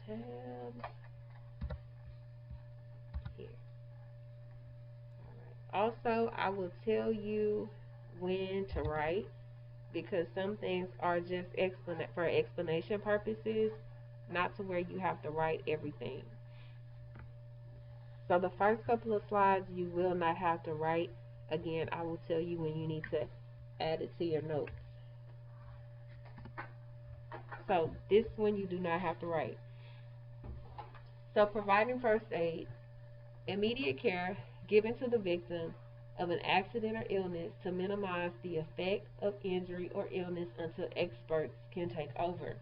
tab here. Also, I will tell you when to write because some things are just for explanation purposes, not to where you have to write everything. So the first couple of slides you will not have to write. Again, I will tell you when you need to add it to your notes. So this one you do not have to write. So providing first aid, immediate care given to the victim of an accident or illness to minimize the effect of injury or illness until experts can take over.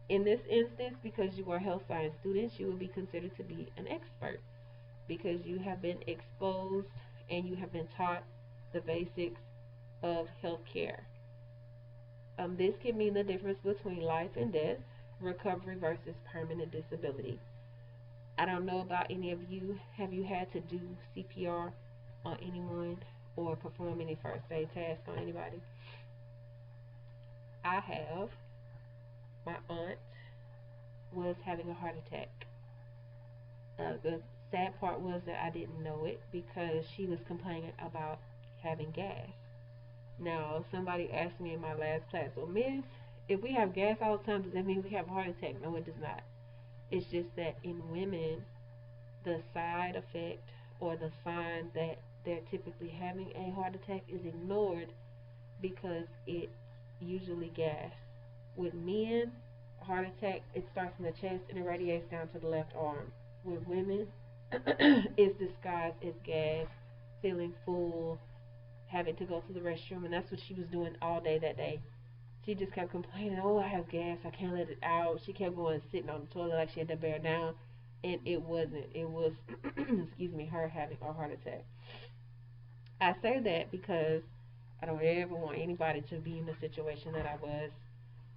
In this instance, because you are health science students, you will be considered to be an expert because you have been exposed and you have been taught the basics of healthcare. This can mean the difference between life and death, recovery versus permanent disability. I don't know about any of you. Have you had to do CPR on anyone or perform any first aid task on anybody? I have. My aunt was having a heart attack. The sad part was that I didn't know it because she was complaining about having gas. Now, somebody asked me in my last class, well, Miss, if we have gas all the time, does that mean we have a heart attack? No, it does not. It's just that in women, the side effect or the sign that they're typically having a heart attack is ignored because it's usually gas. With men, a heart attack, it starts in the chest and it radiates down to the left arm. With women, it's disguised as gas, feeling full, having to go to the restroom, and that's what she was doing all day that day. She just kept complaining, oh, I have gas, I can't let it out. She kept going sitting on the toilet like she had to bear down, and it wasn't. It was, excuse me, her having a heart attack. I say that because I don't ever want anybody to be in the situation that I was,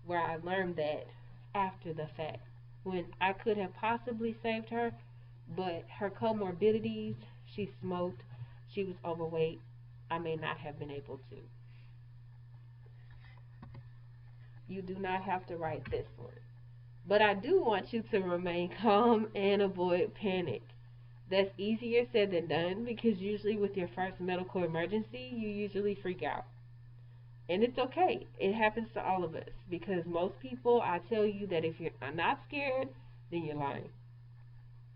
where I learned that after the fact, when I could have possibly saved her, but her comorbidities, she smoked, she was overweight, I may not have been able to. You do not have to write this one. But I do want you to remain calm and avoid panic. That's easier said than done because usually with your first medical emergency, you usually freak out. And it's okay. It happens to all of us because most people, I tell you that if you're not scared, then you're lying.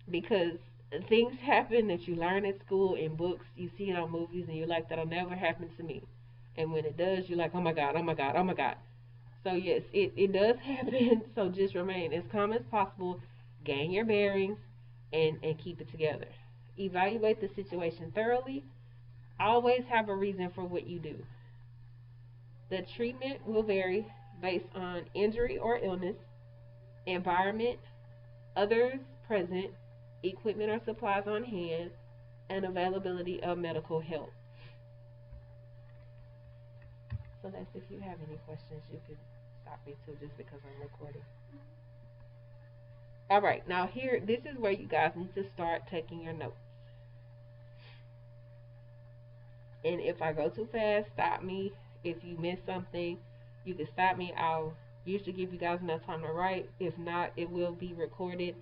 Because things happen that you learn at school in books, you see it on movies, and you're like, that'll never happen to me. And when it does, you're like, oh my God, oh my God, oh my God. So yes, it does happen. So just remain as calm as possible, gain your bearings, and keep it together. Evaluate the situation thoroughly. Always have a reason for what you do. The treatment will vary based on injury or illness, environment, others present, equipment or supplies on hand, and availability of medical help. So that's if you have any questions, you can stop me too just because I'm recording. All right, now here, this is where you guys need to start taking your notes. And if I go too fast, stop me. If you miss something, you can stop me. I'll usually give you guys enough time to write. If not, it will be recorded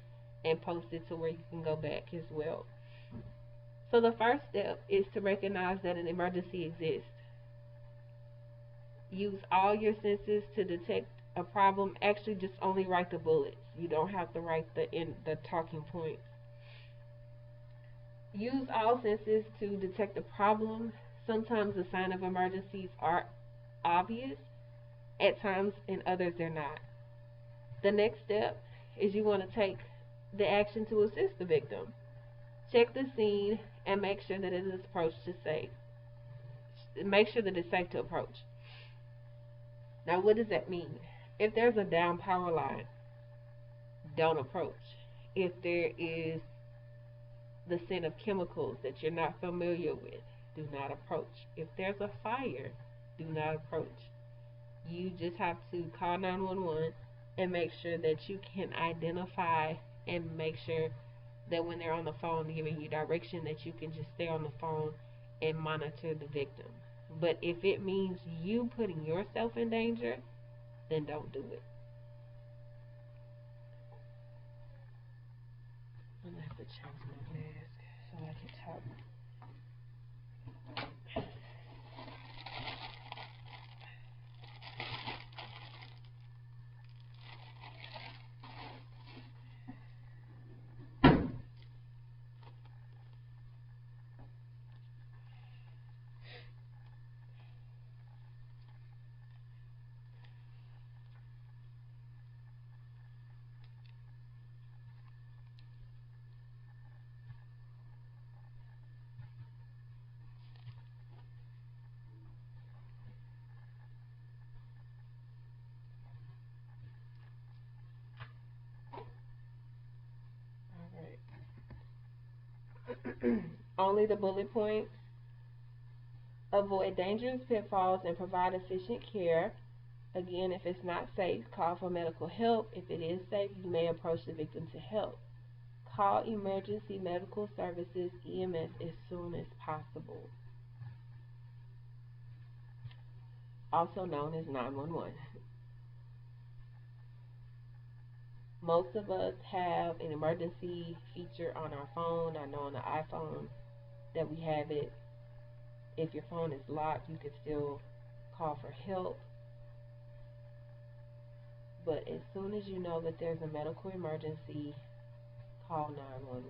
and posted to where you can go back as well. So the first step is to recognize that an emergency exists. Use all your senses to detect a problem. Actually, just only write the bullets. You don't have to write the talking points. Use all senses to detect a problem. Sometimes the sign of emergencies are obvious, at times, and others they're not. The next step is you want to take the action to assist the victim. Check the scene and make sure that it is approached to safe. Make sure that it's safe to approach. Now, what does that mean? If there's a down power line, don't approach. If there is the scent of chemicals that you're not familiar with, do not approach. If there's a fire, do not approach. You just have to call 911 and make sure that you can identify and make sure that when they're on the phone giving you direction that you can just stay on the phone and monitor the victim. But if it means you putting yourself in danger, then don't do it. I'm gonna have to change my mask so I can talk. Alright. Only the bullet points. Avoid dangerous pitfalls and provide efficient care. Again, if it's not safe, call for medical help. If it is safe, you may approach the victim to help. Call emergency medical services, EMS, as soon as possible. Also known as 911. Most of us have an emergency feature on our phone. I know on the iPhone that we have it. If your phone is locked, you can still call for help. But as soon as you know that there's a medical emergency, call 911.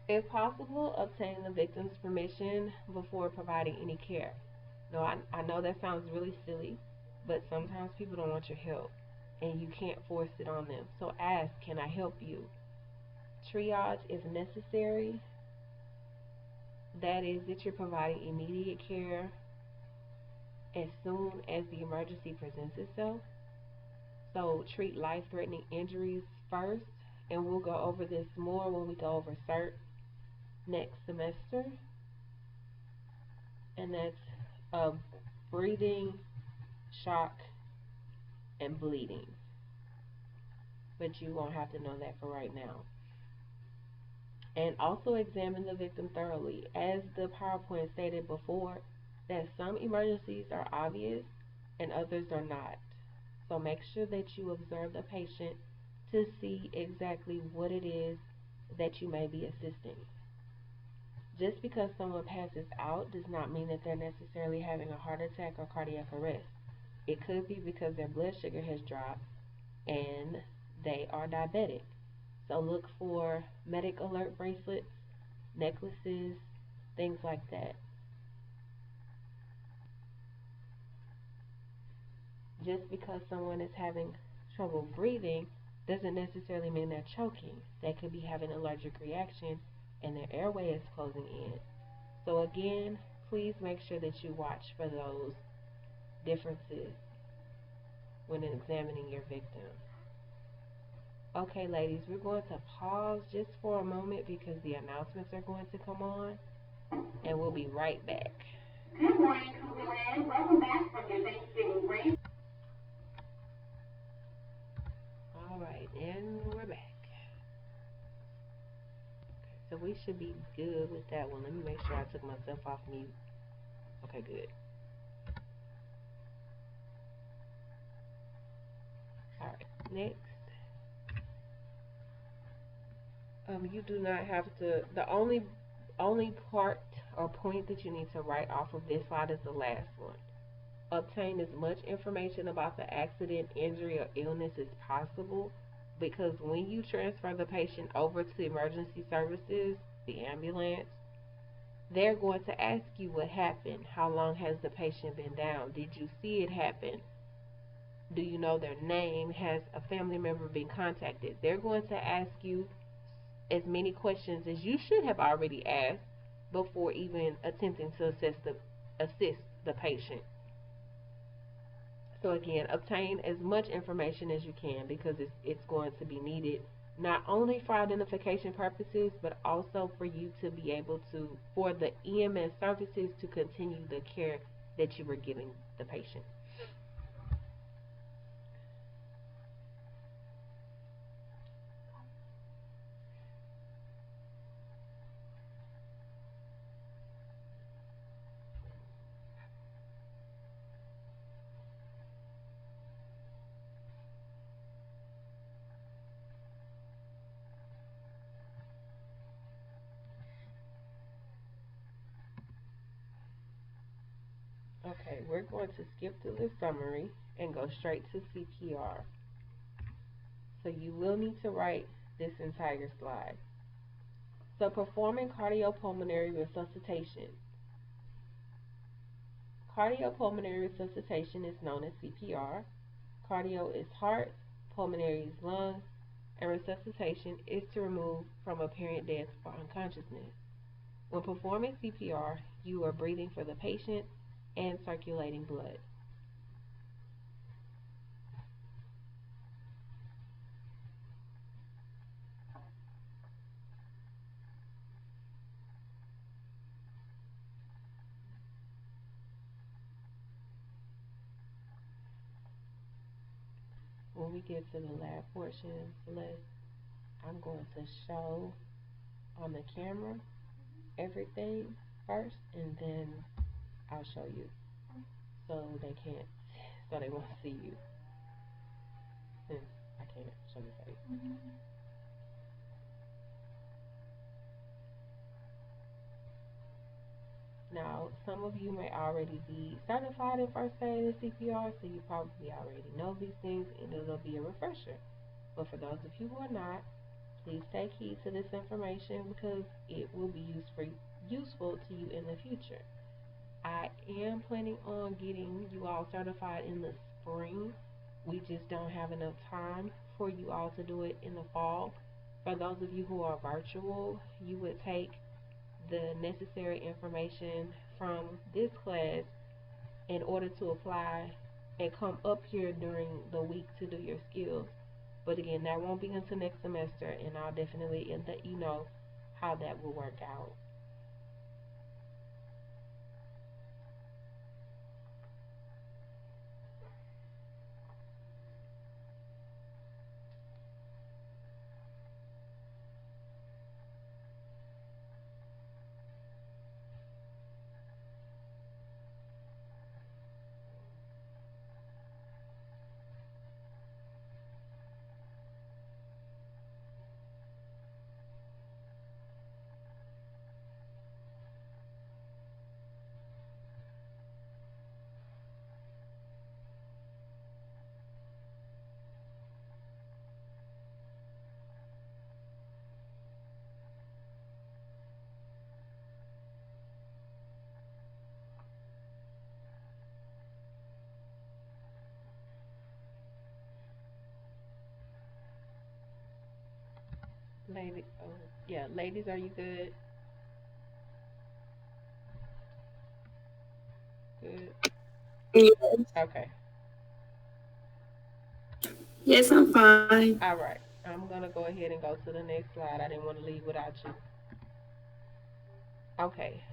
If possible, obtain the victim's permission before providing any care. No, I know that sounds really silly, but sometimes people don't want your help, and you can't force it on them. So ask, can I help you? Triage if necessary. That is that you're providing immediate care as soon as the emergency presents itself. So treat life-threatening injuries first, and we'll go over this more when we go over CERT next semester. And that's breathing, shock, and bleeding. But you won't have to know that for right now. And also examine the victim thoroughly. As the PowerPoint stated before, that some emergencies are obvious and others are not. So make sure that you observe the patient to see exactly what it is that you may be assisting. Just because someone passes out does not mean that they're necessarily having a heart attack or cardiac arrest. It could be because their blood sugar has dropped and they are diabetic. So look for medic alert bracelets, necklaces, things like that. Just because someone is having trouble breathing doesn't necessarily mean they're choking. They could be having an allergic reaction and their airway is closing in. So again, please make sure that you watch for those differences when examining your victim. Okay, ladies, we're going to pause just for a moment because the announcements are going to come on, and we'll be right back. Good morning, Cooperland. Welcome back from your Thanksgiving break. All right, and we're back. So we should be good with that one. Let me make sure I took myself off mute. Okay, good. Alright, next. You do not have to. The only part or point that you need to write off of this slide is the last one. Obtain as much information about the accident, injury, or illness as possible, because when you transfer the patient over to emergency services, the ambulance, they're going to ask you what happened. How long has the patient been down? Did you see it happen? Do you know their name? Has a family member been contacted? They're going to ask you as many questions as you should have already asked before even attempting to assist the patient. So again, obtain as much information as you can because it's going to be needed not only for identification purposes, but also for you to be able to, for the EMS services to continue the care that you were giving the patient. Okay, we're going to skip through the summary and go straight to CPR. So you will need to write this entire slide. So performing cardiopulmonary resuscitation. Cardiopulmonary resuscitation is known as CPR. Cardio is heart, pulmonary is lungs, and resuscitation is to remove from apparent death or unconsciousness. When performing CPR, you are breathing for the patient and circulating blood. When we get to the lab portion, I'm going to show on the camera everything first, and then I'll show you so they can't, so they won't see you since I can't show your face. Now, some of you may already be certified in first aid and CPR, so you probably already know these things, and it'll be a refresher. But for those of you who are not, please take heed to this information because it will be useful to you in the future. I am planning on getting you all certified in the spring. We just don't have enough time for you all to do it in the fall. For those of you who are virtual, you would take the necessary information from this class in order to apply and come up here during the week to do your skills. But again, that won't be until next semester, and I'll definitely let you know how that will work out. Lady, oh, yeah, ladies, are you good? Good. Yes. Okay. Yes, I'm fine. All right. I'm gonna go ahead and go to the next slide. I didn't want to leave without you. Okay.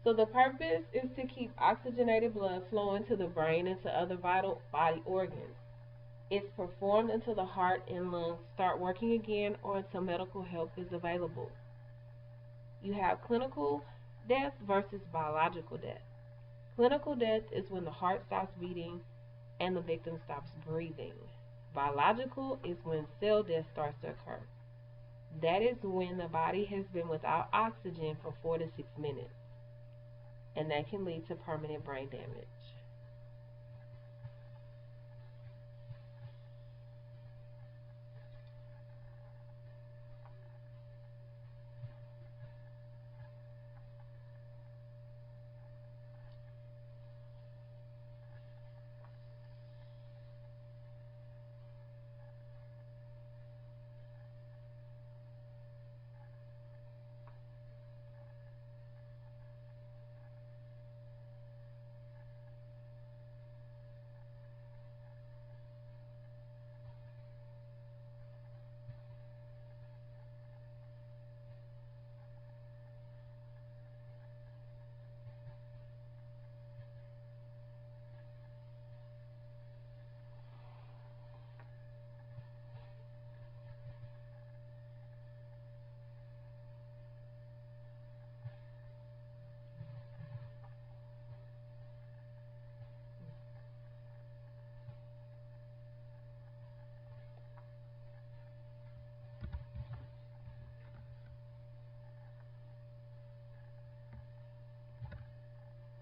So the purpose is to keep oxygenated blood flowing to the brain and to other vital body organs. It's performed until the heart and lungs start working again or until medical help is available. You have clinical death versus biological death. Clinical death is when the heart stops beating and the victim stops breathing. Biological is when cell death starts to occur. That is when the body has been without oxygen for 4 to 6 minutes, and that can lead to permanent brain damage.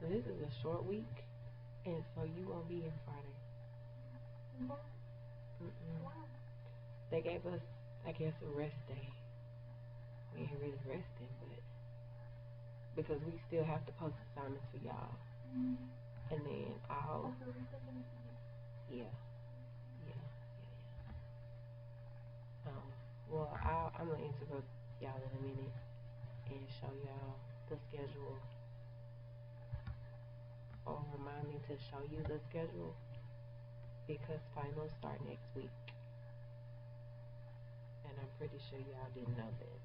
So this is a short week, and so you won't be in Friday. Mm-mm. They gave us, I guess, a rest day. We ain't really resting, but because we still have to post assignments for y'all, and then yeah, yeah, yeah. I'm gonna interrupt y'all in a minute and show y'all the schedule, or remind me to show you the schedule because finals start next week, and I'm pretty sure y'all didn't know that.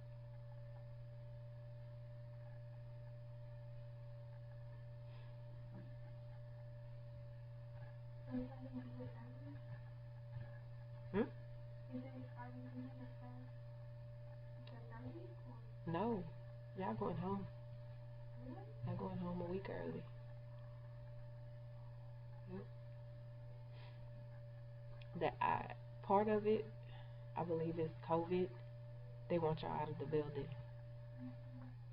Hmm? No, y'all going home. Y'all going home a week early. Yep. Part of it, I believe, is COVID. They want y'all out of the building,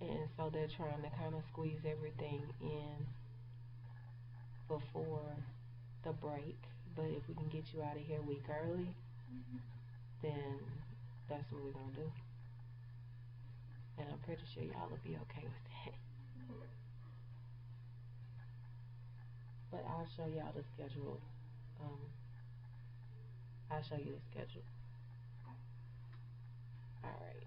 and so they're trying to kind of squeeze everything in before the break. But if we can get you out of here a week early, then that's what we're gonna do. And I'm pretty sure y'all will be okay with that. But I'll show y'all the schedule. Um, I'll show you the schedule. All right.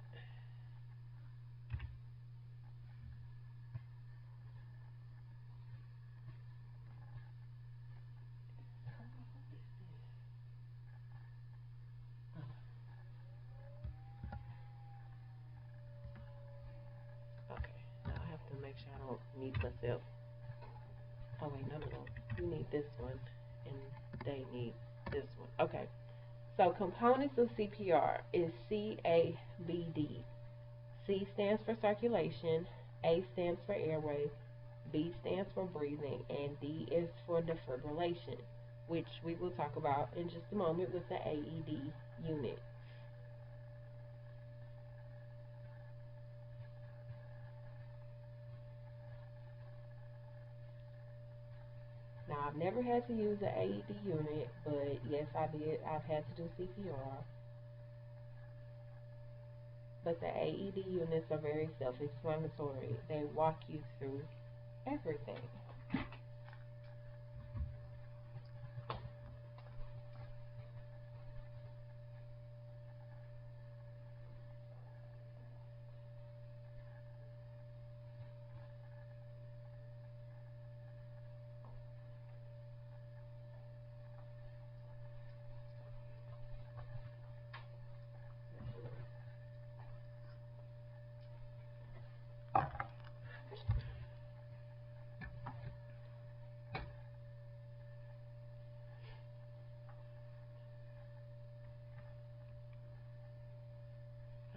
Okay. Now I have to make sure I don't mute myself. Oh wait, no. You need this one, and they need this one. Okay. So components of CPR is CABD. C stands for circulation, A stands for airway, B stands for breathing, and D is for defibrillation, which we will talk about in just a moment with the AED unit. Now, I've never had to use the AED unit, but yes, I did. I've had to do CPR. But the AED units are very self explanatory, they walk you through everything.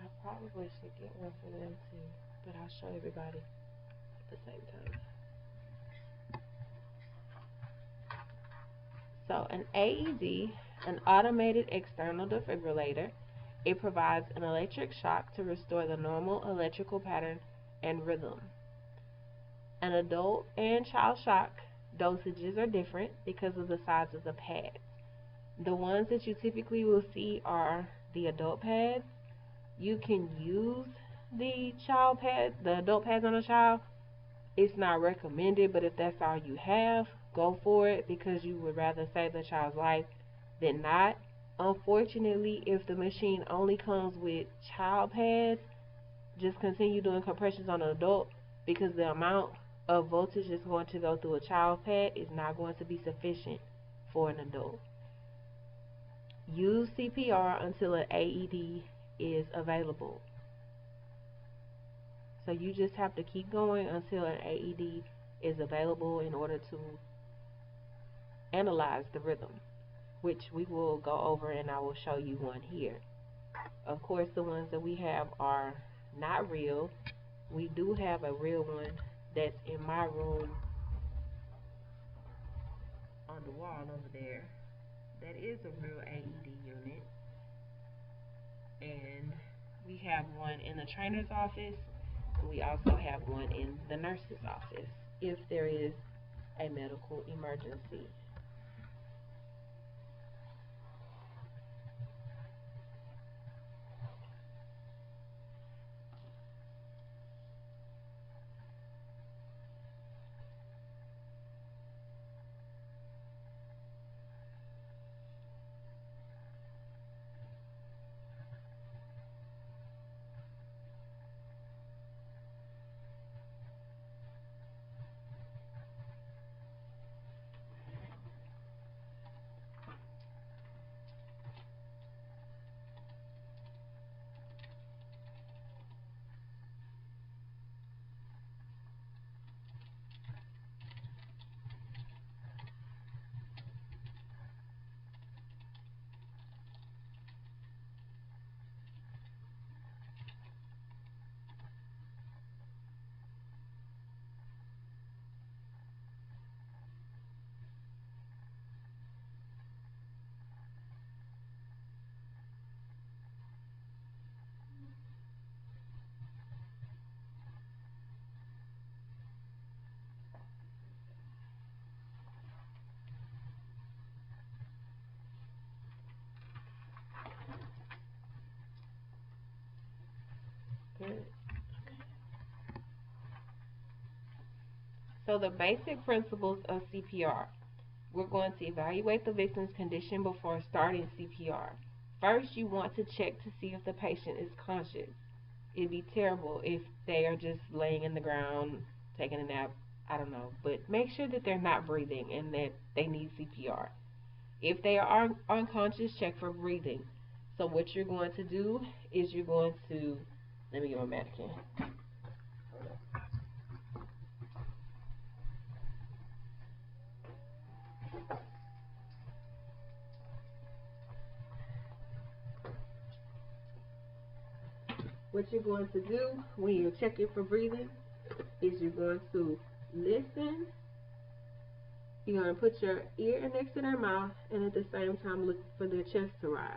I probably should get one for them too, but I'll show everybody at the same time. So, an AED, an automated external defibrillator, It provides an electric shock to restore the normal electrical pattern and rhythm. An adult and child shock dosages are different because of the size of the pads. The ones that you typically will see are the adult pads. You can use the adult pads on a child. It's not recommended, but if that's all you have, go for it because you would rather save the child's life than not. Unfortunately, if the machine only comes with child pads, just continue doing compressions on an adult because the amount of voltage that's going to go through a child pad is not going to be sufficient for an adult. Use CPR until an AED is available. So you just have to keep going until an AED is available in order to analyze the rhythm, which we will go over and I will show you one here. Of course, the ones that we have are not real. We do have a real one that's in my room on the wall over there. That is a real AED unit. And we have one in the trainer's office. We also have one in the nurse's office if there is a medical emergency. Good. So the basic principles of CPR. We're going to evaluate the victim's condition before starting CPR. First, you want to check to see if the patient is conscious. It'd be terrible if they are just laying in the ground, taking a nap, I don't know. But make sure that they're not breathing and that they need CPR. If they are unconscious, check for breathing. So what you're going to do is you're going to, let me get my mannequin. What you're going to do when you're checking for breathing is you're going to listen. You're going to put your ear next to their mouth and at the same time look for their chest to rise.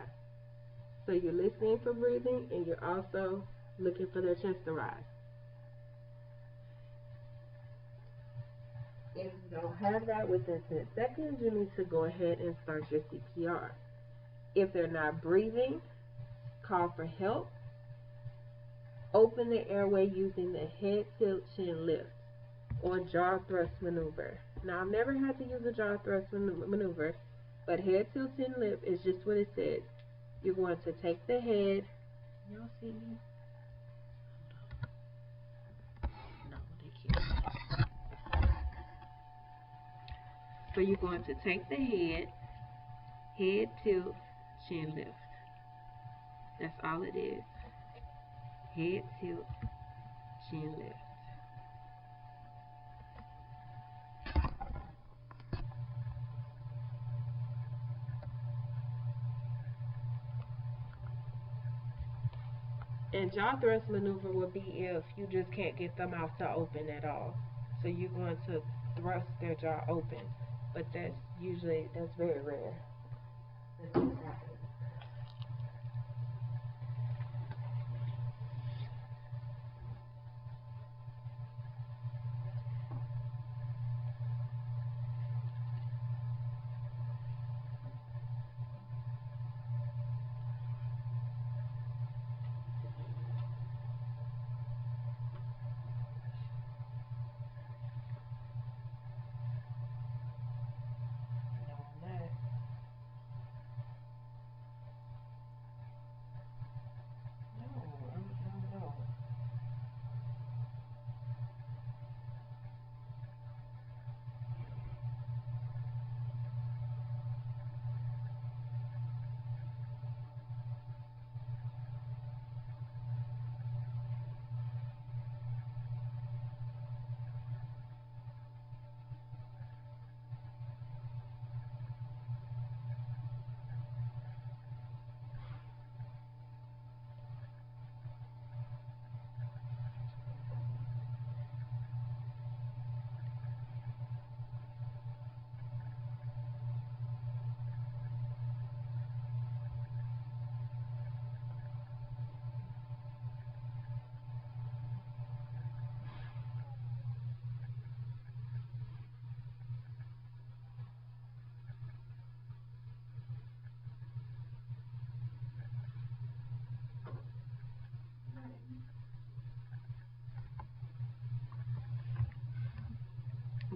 So you're listening for breathing and you're also looking for their chest to rise. If you don't have that within 10 seconds, you need to go ahead and start your CPR. If they're not breathing, call for help. Open the airway using the head tilt chin lift or jaw thrust maneuver. Now, I've never had to use a jaw thrust maneuver, but head tilt chin lift is just what it says. You're going to take the head. Y'all see me? No, they can't. So you're going to take the head tilt, chin lift. That's all it is. Head tilt, chin lift. And jaw thrust maneuver would be if you just can't get their mouth to open at all. So you're going to thrust their jaw open. But that's very rare.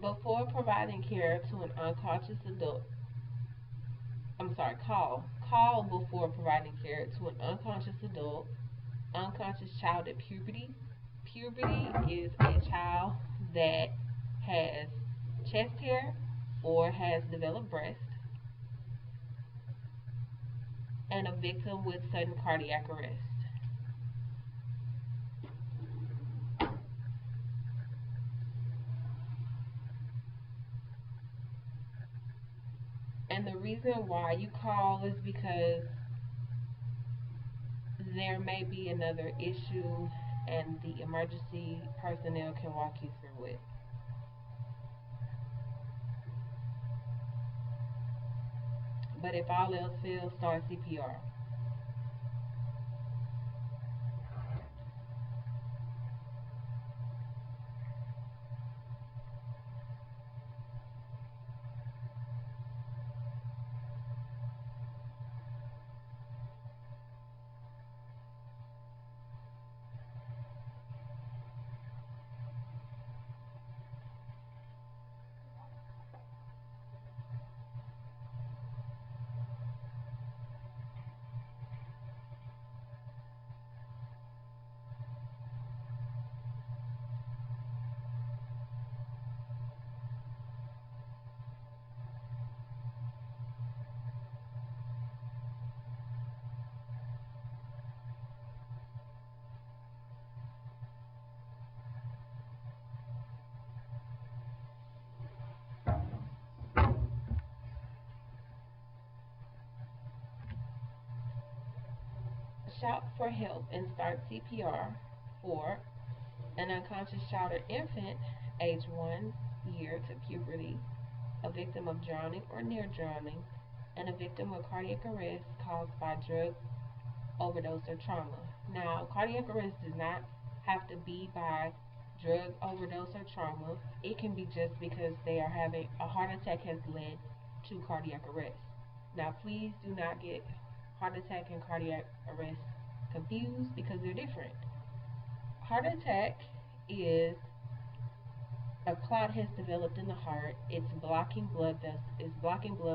Before providing care to an unconscious adult, call before providing care to an unconscious adult, unconscious child at puberty. Puberty is a child that has chest hair or has developed breast, and a victim with sudden cardiac arrest. And the reason why you call is because there may be another issue and the emergency personnel can walk you through it. But if all else fails, start CPR. Shout for help and start CPR for an unconscious child or infant age 1 year to puberty, a victim of drowning or near drowning, and a victim of cardiac arrest caused by drug overdose or trauma. Now, cardiac arrest does not have to be by drug overdose or trauma. It can be just because they are having a heart attack has led to cardiac arrest. Now, please do not get heart attack and cardiac arrest confused because they're different. Heart attack is a clot has developed in the heart. It's blocking blood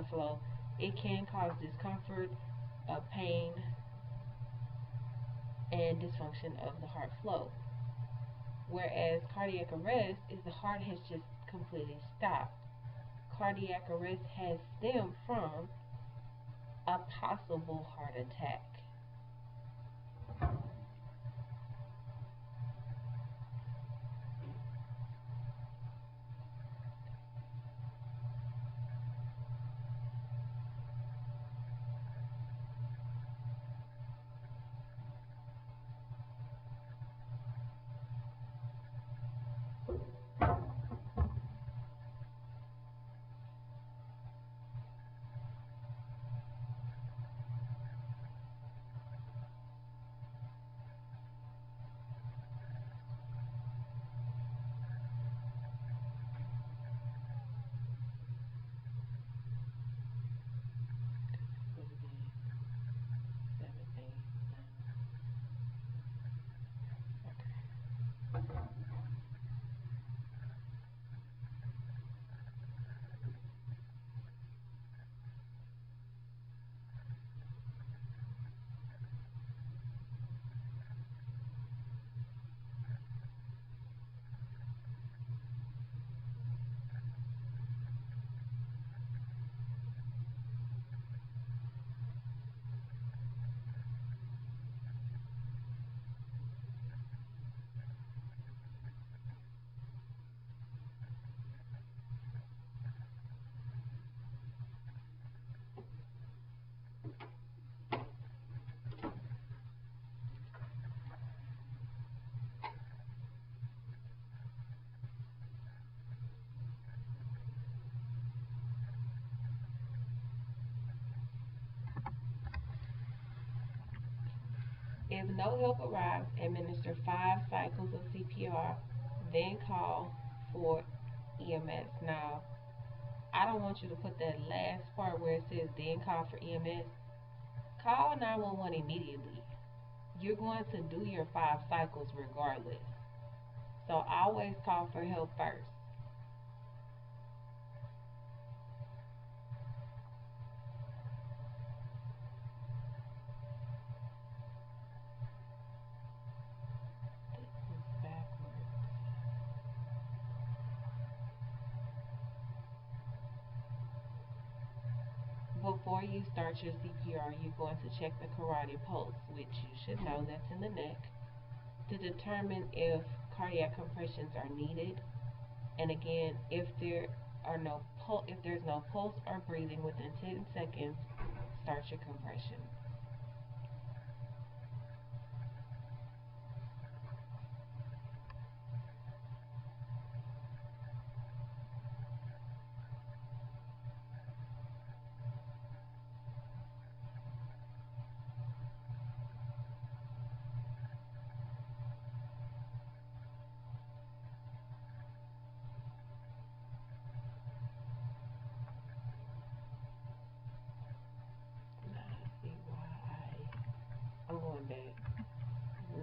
flow. It can cause discomfort, pain, and dysfunction of the heart flow. Whereas cardiac arrest is the heart has just completely stopped. Cardiac arrest has stemmed from a possible heart attack. If no help arrives, administer 5 cycles of CPR, then call for EMS. Now, I don't want you to put that last part where it says then call for EMS. Call 911 immediately. You're going to do your 5 cycles regardless. So always call for help first. before you start your CPR, you're going to check the carotid pulse, which you should know that's in the neck, to determine if cardiac compressions are needed. And again, if there's no pulse or breathing within 10 seconds, start your compression. I'm going back.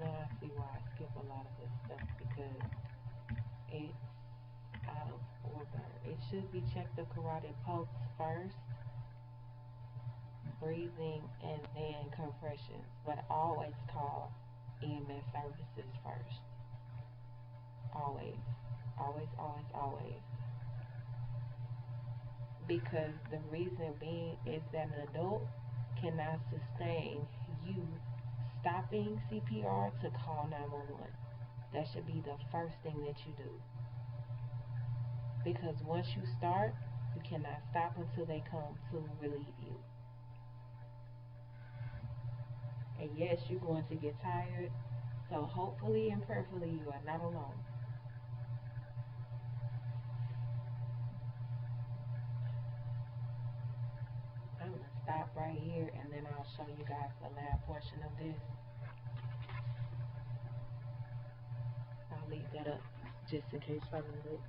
Now I see why I skip a lot of this stuff, because it's out of order. It should be check the carotid pulse first, breathing, and then compressions. But always call EMS services first. Always. Always, always, always. Because the reason being is that an adult cannot sustain you stopping CPR to call 911. That should be the first thing that you do. Because once you start, you cannot stop until they come to relieve you. And yes, you're going to get tired, so hopefully and prayerfully you are not alone. I'm going to stop right here, and then I'll show you guys the lab portion of this. I'll leave that up just in case I need it.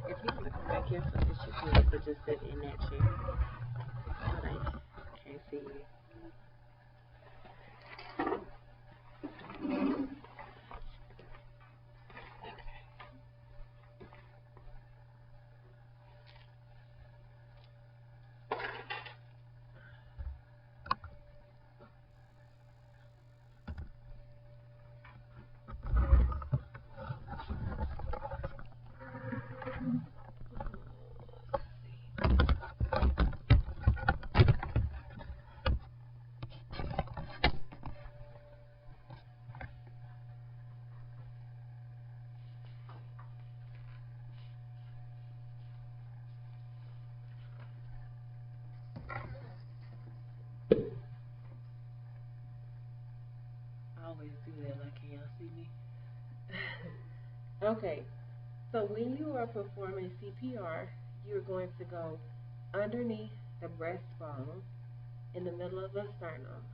If you want to come back here for this, you can, but just sit in that chair. Alright, can't see you. I always do that, like, can y'all see me? Okay, so when you are performing CPR, you're going to go underneath the breastbone in the middle of the sternum.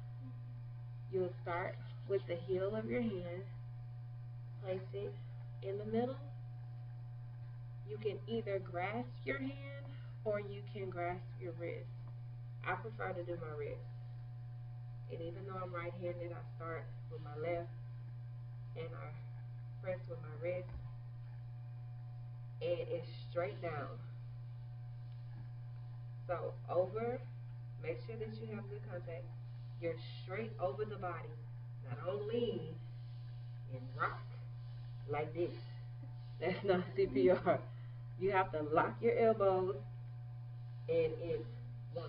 You'll start with the heel of your hand, place it in the middle. You can either grasp your hand or you can grasp your wrist. I prefer to do my wrist. And even though I'm right-handed, I start with my left and I press with my wrist, and it's straight down. So over, make sure that you have good contact. You're straight over the body. Now don't lean and rock like this. That's not CPR. You have to lock your elbows, and it's 1,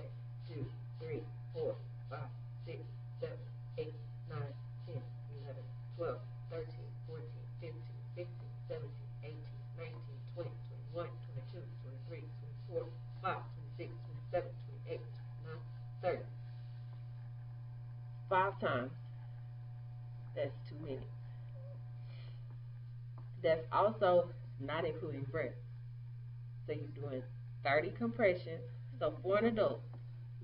2, 3, 4, 5, 6, 7, 8, 9, 10, 11, 12, 13, 14, 15, 16, 17, 18, 19, 20, 21, 22, 23, 24, 25, 26, 27, 28, 29, 30. 5 times. That's 2 minutes. That's also not including breath. So you're doing 30 compressions. So for an adult,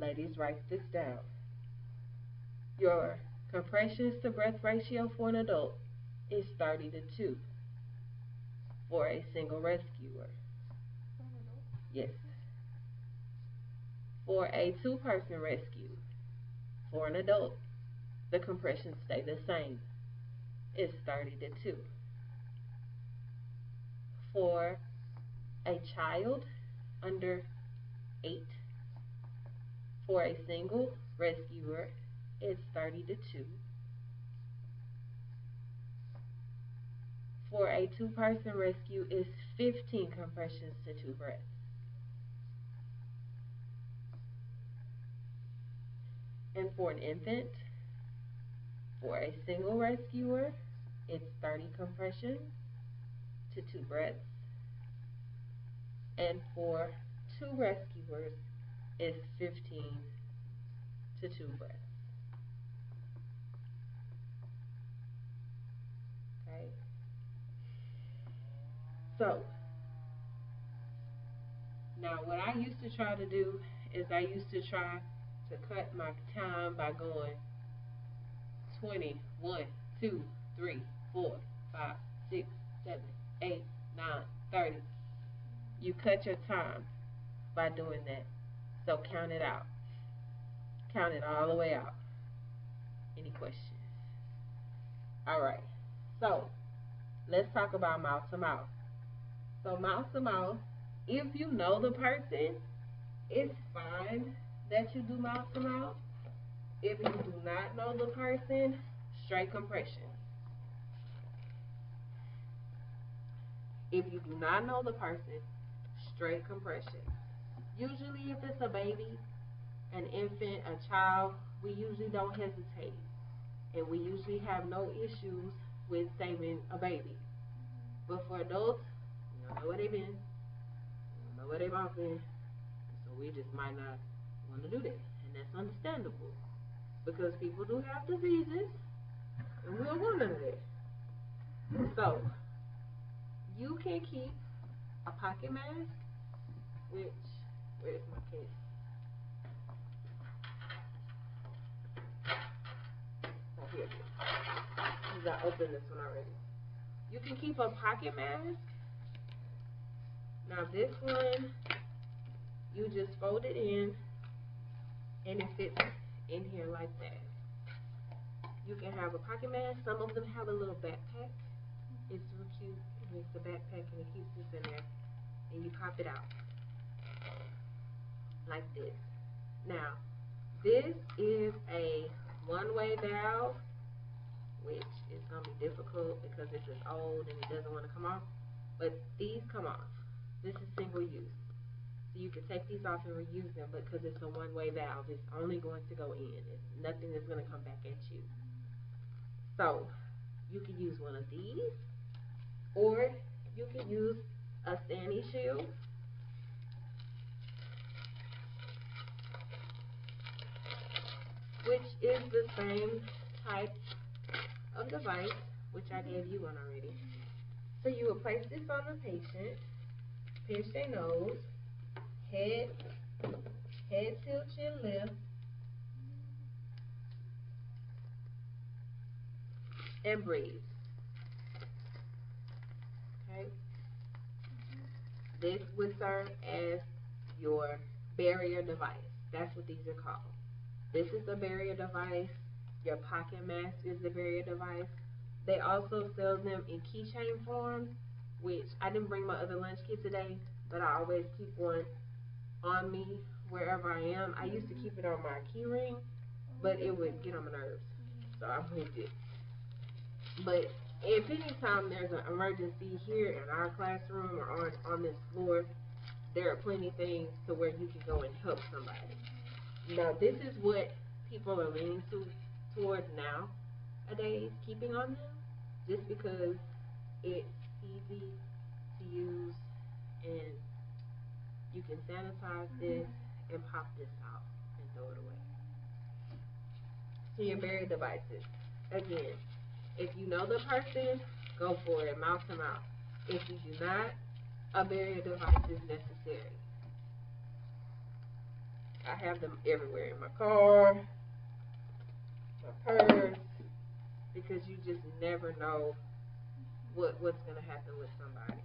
ladies, write this down. Your compressions to breath ratio for an adult is 30 to 2 for a single rescuer. Yes. For a two-person rescue, for an adult, the compressions stay the same. It's 30 to 2. For a child under 8, for a single rescuer, it's 30 to 2. For a two-person rescue, it's 15 compressions to 2 breaths. And for an infant, for a single rescuer, it's 30 compressions to 2 breaths. And for two rescuers, it's 15 to 2 breaths. Okay? So, now what I used to try to do is I used to try to cut my time by going 20, 1, 2, 3, 4, 5, 6, 7, 8, 9, 30. You cut your time by doing that. So count it out. Count it all the way out. Any questions? Alright. So let's talk about mouth to mouth. So mouth to mouth, if you know the person, it's fine that you do mouth to mouth. If you do not know the person, straight compression. If you do not know the person, straight compression. Usually if it's a baby, an infant, a child, we usually don't hesitate. And we usually have no issues with saving a baby. But for adults, you don't know where they've been, you don't know where they've all been, so we just might not want to do that. And that's understandable. Because people do have diseases, and we don't want none of that. So, you can keep a pocket mask, which, where's my case? Oh, here it is. Because I opened this one already. You can keep a pocket mask. Now this one, you just fold it in, and it fits in here like that. You can have a pocket mask. Some of them have a little backpack. It's real cute. It's a backpack, and it keeps this in there. And you pop it out like this. Now, this is a one-way valve, which is going to be difficult because this is old and it doesn't want to come off. But these come off. This is single use. So you can take these off and reuse them, but because it's a one-way valve, it's only going to go in. Nothing is going to come back at you. So you can use one of these, or you can use a Stanley shield. Which is the same type of device, which I gave you one already. So you will place this on the patient, pinch their nose, head tilt, chin lift, and breathe. Okay? This would serve as your barrier device. That's what these are called. This is the barrier device. Your pocket mask is the barrier device. They also sell them in keychain forms, which I didn't bring my other lunch kit today, but I always keep one on me wherever I am. I used to keep it on my key ring, but it would get on my nerves, so I moved it. But if any time there's an emergency here in our classroom or on this floor, there are plenty of things to where you can go and help somebody. Now, this is what people are leaning towards nowadays, keeping on them, just because it's easy to use and you can sanitize this and pop this out and throw it away. So your barrier devices. Again, if you know the person, go for it, mouth to mouth. If you do not, a barrier device is necessary. I have them everywhere in my car, my purse, because you just never know what's going to happen with somebody.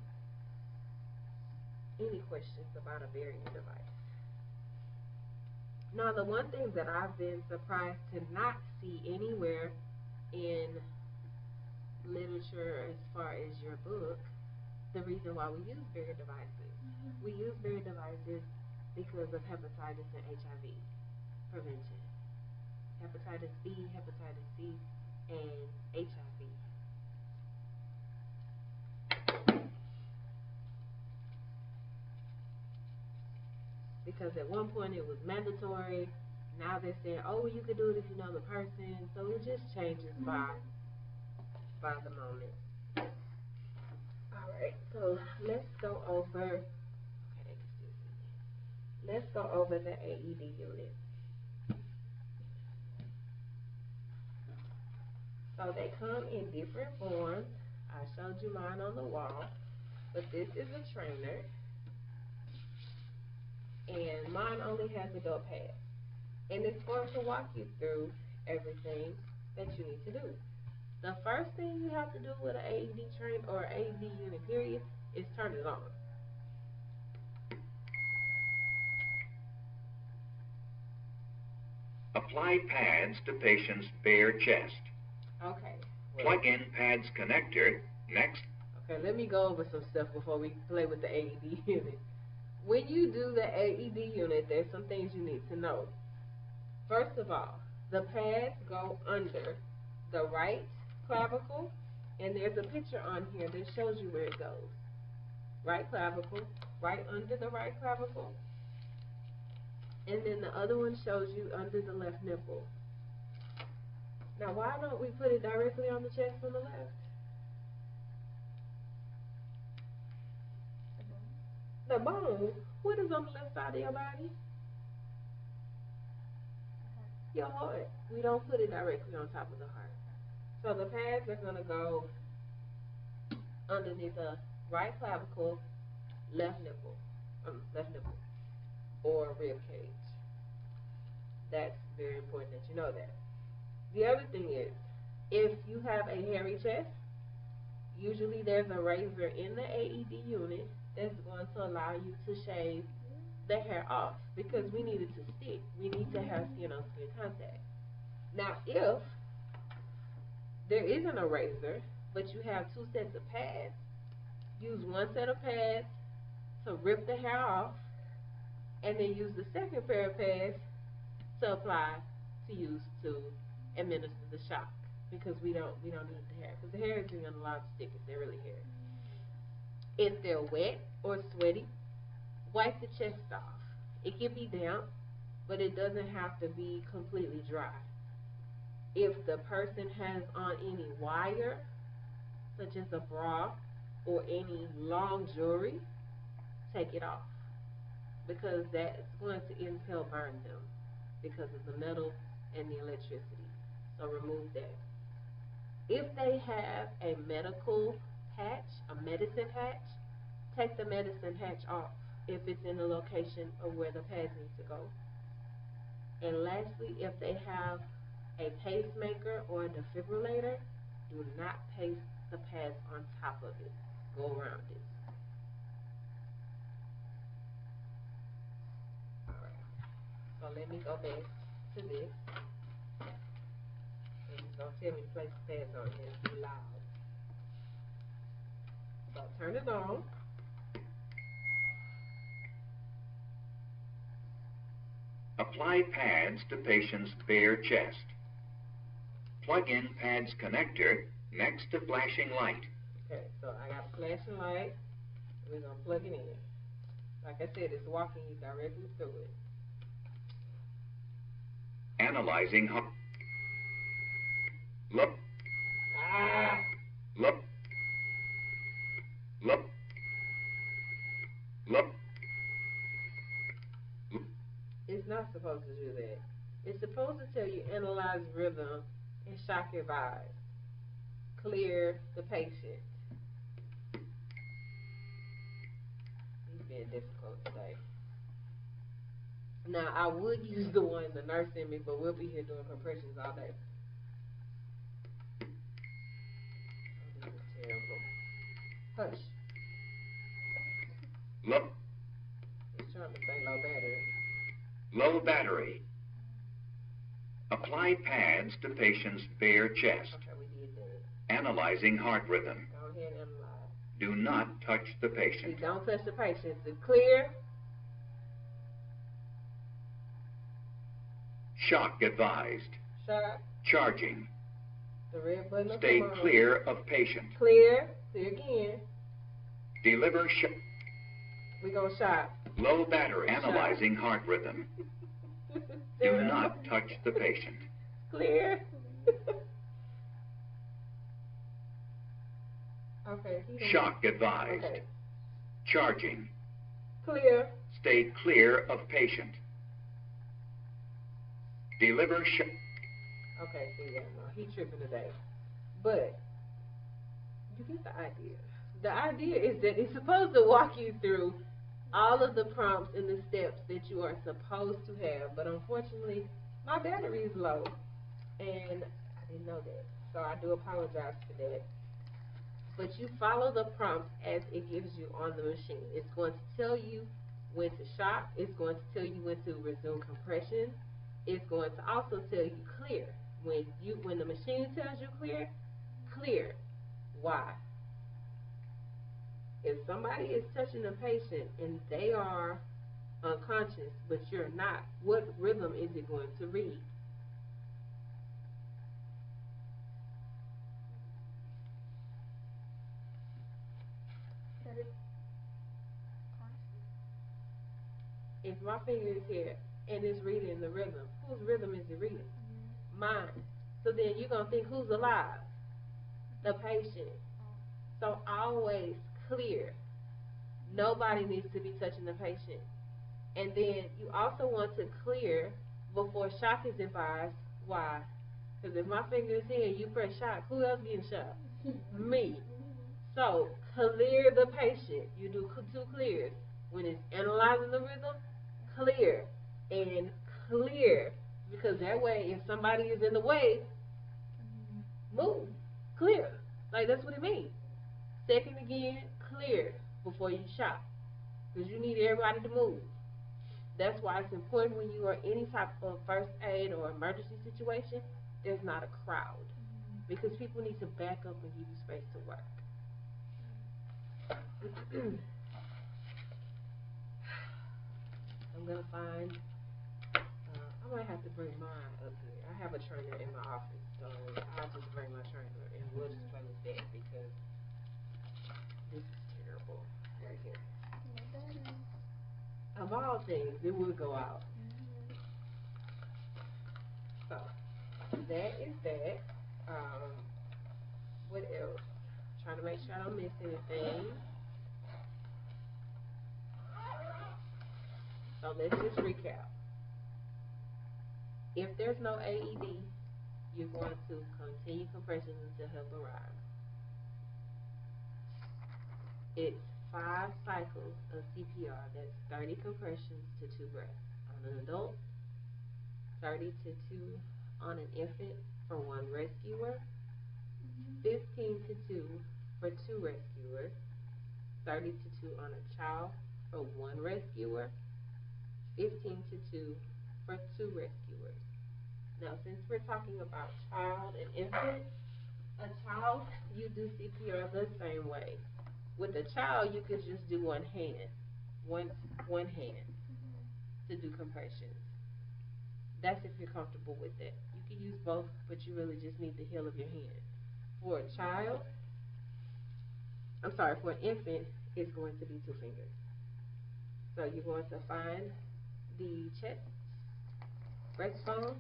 Any questions about a barrier device? Now, the one thing that I've been surprised to not see anywhere in literature as far as your book, the reason why we use barrier devices. We use barrier devices because of hepatitis and HIV prevention. Hepatitis B, hepatitis C, and HIV. Because at one point it was mandatory. Now they're saying, oh, you can do it if you know the person. So it just changes by the moment. Alright, so let's go over, okay, they can still see me. Let's go over the AED unit. So they come in different forms. I showed you mine on the wall, but this is a trainer. And mine only has a door pad. And it's going to walk you through everything that you need to do. The first thing you have to do with an AED train or AED unit period is turn it on. Apply pads to patient's bare chest. Okay. Plug in pads connector. Next. Okay, let me go over some stuff before we play with the AED unit. When you do the AED unit, there's some things you need to know. First of all, the pads go under the right clavicle, and there's a picture on here that shows you where it goes. Right clavicle, right under the right clavicle, and then the other one shows you under the left nipple. Now, why don't we put it directly on the chest on the left? The bone? What is on the left side of your body? Your heart. We don't put it directly on top of the heart. So the pads are going to go underneath the right clavicle, left nipple, or rib cage. That's very important that you know that. The other thing is, if you have a hairy chest, usually there's a razor in the AED unit that's going to allow you to shave the hair off, because we need it to stick. We need to have skin-on-skin contact. Now, if there isn't a razor, but you have two sets of pads, use one set of pads to rip the hair off, and then use the second pair of pads to apply to administer the shock, because we don't need the hair, because the hair isn't going to allow it to stick if they're really hairy. If they're wet or sweaty, wipe the chest off. It can be damp, but it doesn't have to be completely dry. If the person has on any wire, such as a bra or any long jewelry, take it off, because that's going to impel burn them because of the metal and the electricity. So remove that. If they have a medical patch, a medicine patch, take the medicine patch off if it's in the location of where the pads need to go. And lastly, if they have a pacemaker or a defibrillator, do not paste the pads on top of it. Go around it. Alright. So let me go back to this. And it's going to tell me to place the pads on here. It's too loud. So turn it on. Apply pads to patient's bare chest. Plug in pads connector next to flashing light. Okay, so I got a flashing light. We're going to plug it in. Like I said, it's walking you directly through it. Analyzing look. Look. Look. Look. It's not supposed to do that. It's supposed to tell you analyze rhythm and shock your vibes. Clear the patient. being difficult today. Now, I would use the one the nurse sent me, but we'll be here doing compressions all day. Oh, this is terrible. Hush. Low, It's trying to say low battery. low battery. Apply pads to patient's bare chest. Okay, we did that. Analyzing heart rhythm. Go ahead and analyze. Do not touch the See, patient. don't touch the patient. It's clear. Shock advised. Shot. Charging. The red button will Stay come on. clear of patient. Clear. Clear again. Deliver shock. We're going to shot. Low battery. Analyzing heart rhythm. Do not touch the patient. Clear. Okay. Shock advised. Okay. Charging. Clear. Stay clear of patient. Deliver shock. Okay, see, yeah, no, he tripping today. But, you get the idea. The idea is that it's supposed to walk you through all of the prompts and the steps that you are supposed to have. But unfortunately, my battery is low. And I didn't know that. So I do apologize for that. But you follow the prompts as it gives you on the machine. It's going to tell you when to shock. It's going to tell you when to resume compression. It's going to also tell you clear. When the machine tells you clear, clear. Why? If somebody is touching a patient and they are unconscious, but you're not, what rhythm is it going to read? If my finger is here and it's reading the rhythm, whose rhythm is it reading? Mine. So then you're going to think, who's alive? The patient. So always clear. Nobody needs to be touching the patient. And then you also want to clear before shock is advised. Why? Because if my finger is here and you press shock, who else getting shocked? Me. So clear the patient. You do two clears. When it's analyzing the rhythm, clear and clear. Because that way, if somebody is in the way, move. Clear. Like, that's what it means. Second again, clear before you shock. Because you need everybody to move. That's why it's important when you are in any type of first aid or emergency situation, there's not a crowd. Because people need to back up and give you space to work. I'm going to find, I might have to bring mine up here. I have a trainer in my office, so I'll just bring my trainer and we'll just play with that because this is terrible right here. Of all things, it would go out. So, that is that. What else? Trying to make sure I don't miss anything. So let's just recap. If there's no AED, you're going to continue compressions until help arrives. It's 5 cycles of CPR. That's 30 compressions to 2 breaths on an adult, 30 to 2 on an infant for 1 rescuer, 15 to 2 for 2 rescuers, 30 to 2 on a child for 1 rescuer, 15 to 2 for 2 rescuers. Now, since we're talking about child and infant, a child, you do CPR the same way. With a child, you could just do one hand to do compressions. That's if you're comfortable with that. You can use both, but you really just need the heel of your hand. For a child, for an infant, it's going to be 2 fingers. So you're going to find the chest, breastbone,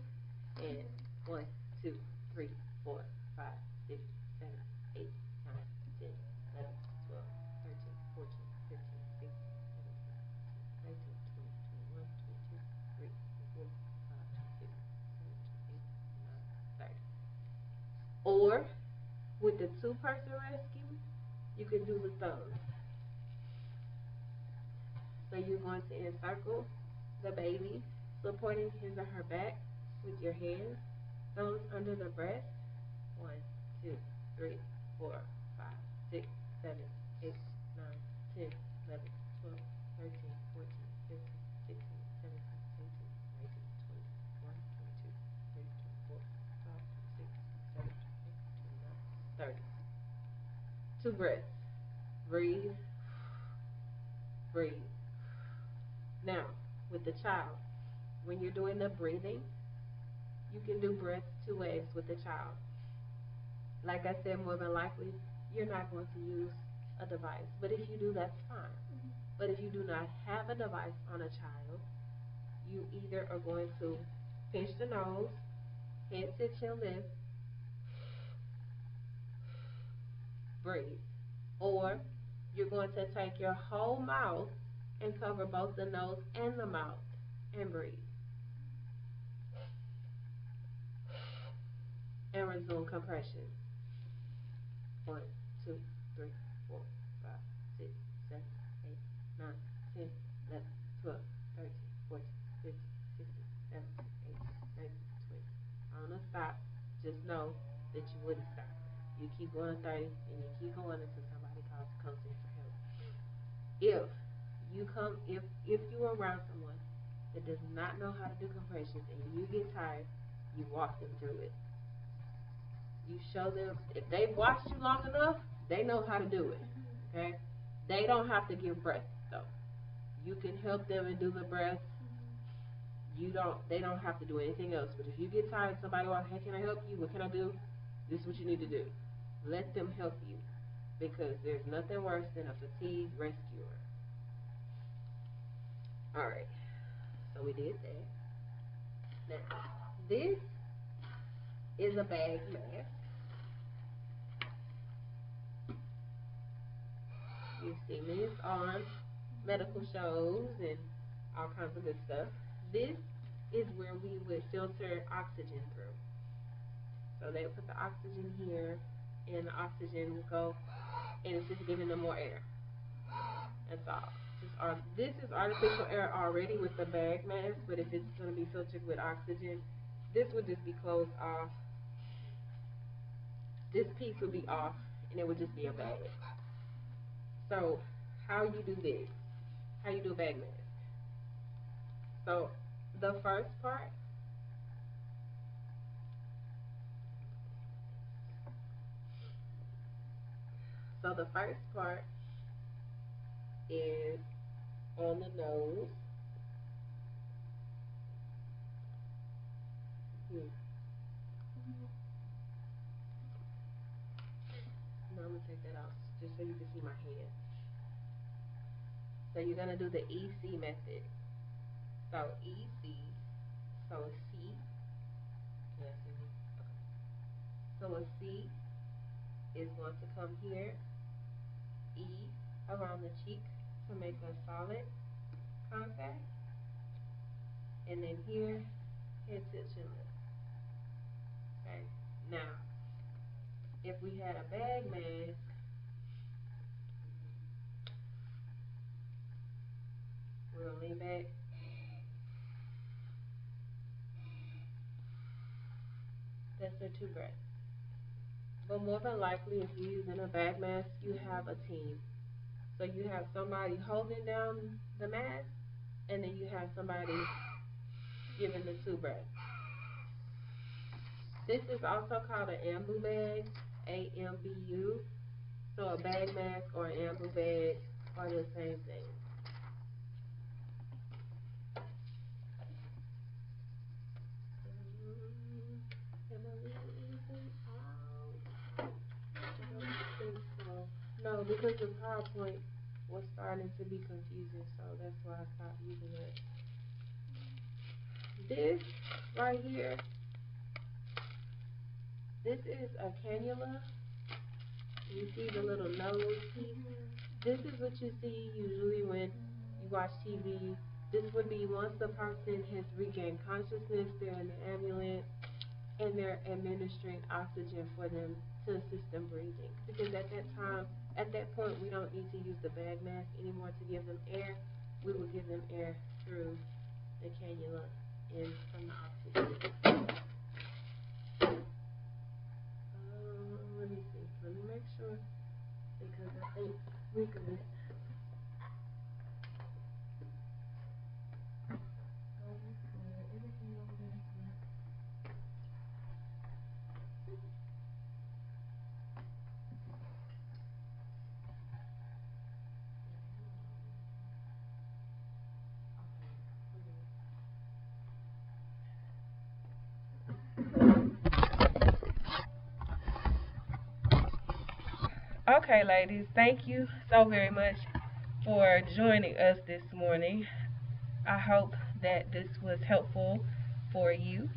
and 1, 2, 3, 4, 5, 6, 7, 8, 9, 10, 11, 12, 13, 14, 15, 16, 17, 18, 19, 20, 21, 22, 23, 24, 25, 26, 27, 28, 29, 30. Or with the 2-person rescue, you can do the thumbs. So you're going to encircle the baby, supporting his or her back with your hands, thumbs under the breast. 1, 2, 3, 4, 5, 6, 7, 8, 9, 10, 11, 12, 13, 14, 15, 16, 17, 18, 19, 20, 21, 22, 23, 24, 25, 26, 27, 28, 29, 30. 2 breaths. Breathe, breathe. Now, with the child, when you're doing the breathing, you can do breaths 2 ways with the child. Like I said, more than likely, you're not going to use a device. But if you do, that's fine. But if you do not have a device on a child, you either are going to pinch the nose, head to chin lift, breathe. Or you're going to take your whole mouth and cover both the nose and the mouth and breathe. And resume compression. 1, 2, 3, 4, 5, 6, 7, 8, 9, 10, 11, 12, 13, 14, 15, 16, 17, 18, 19, 20. I'm gonna stop. Just know that you wouldn't stop. You keep going 30 and you keep going until somebody comes in for help. If you are around someone that does not know how to do compressions and you get tired, you walk them through it. You show them, if they've watched you long enough, they know how to do it. Okay? They don't have to give breaths though. You can help them and do the breaths. They don't have to do anything else. But if you get tired, somebody walks, hey, can I help you? What can I do? This is what you need to do. Let them help you, because there's nothing worse than a fatigued rescuer. Alright. So we did that. Now, this is a bag mask. You've seen this on medical shows and all kinds of good stuff. This is where we would filter oxygen through. So they would put the oxygen here, and the oxygen will go, and it's just giving them more air. That's all. This is artificial air already with the bag mask, but if it's going to be filtered with oxygen, this would just be closed off. This piece would be off, and it would just be a bag. So, how you do this? How you do a bag mask? So, the first part, is on the nose. Now I'm going to take that off just so you can see my hand. So you're going to do the EC method. So EC, so a C. Can I see me? Okay. So a C is going to come here. E around the cheek to make a solid contact. And then here, head to chin lift. Okay. Now, if we had a bag mask, we're going to lean back. That's the 2 breaths. But more than likely, if you're using a bag mask, you have a team. So you have somebody holding down the mask, and then you have somebody giving the 2 breaths. This is also called an Ambu bag, A-M-B-U. So a bag mask or an Ambu bag are the same thing. Am I leaving out? I don't think so. No, because the PowerPoint was starting to be confusing, so that's why I stopped using it. This right here, this is a cannula. You see the little nose piece? This is what you see usually when you watch TV. This would be once the person has regained consciousness, they're in the ambulance, and they're administering oxygen for them to assist them breathing. Because at that point, we don't need to use the bag mask anymore to give them air. we will give them air through the cannula in from the oxygen. Let me see. Let me make sure because I think we're good. Everything over there is good. Okay, ladies, thank you so very much for joining us this morning. I hope that this was helpful for you.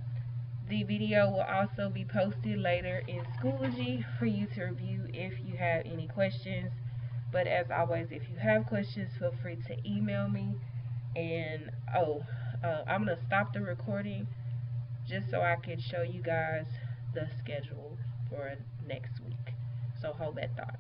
The video will also be posted later in Schoology for you to review if you have any questions. But as always, if you have questions, feel free to email me. And I'm going to stop the recording just so I can show you guys the schedule for next week. So hold that thought.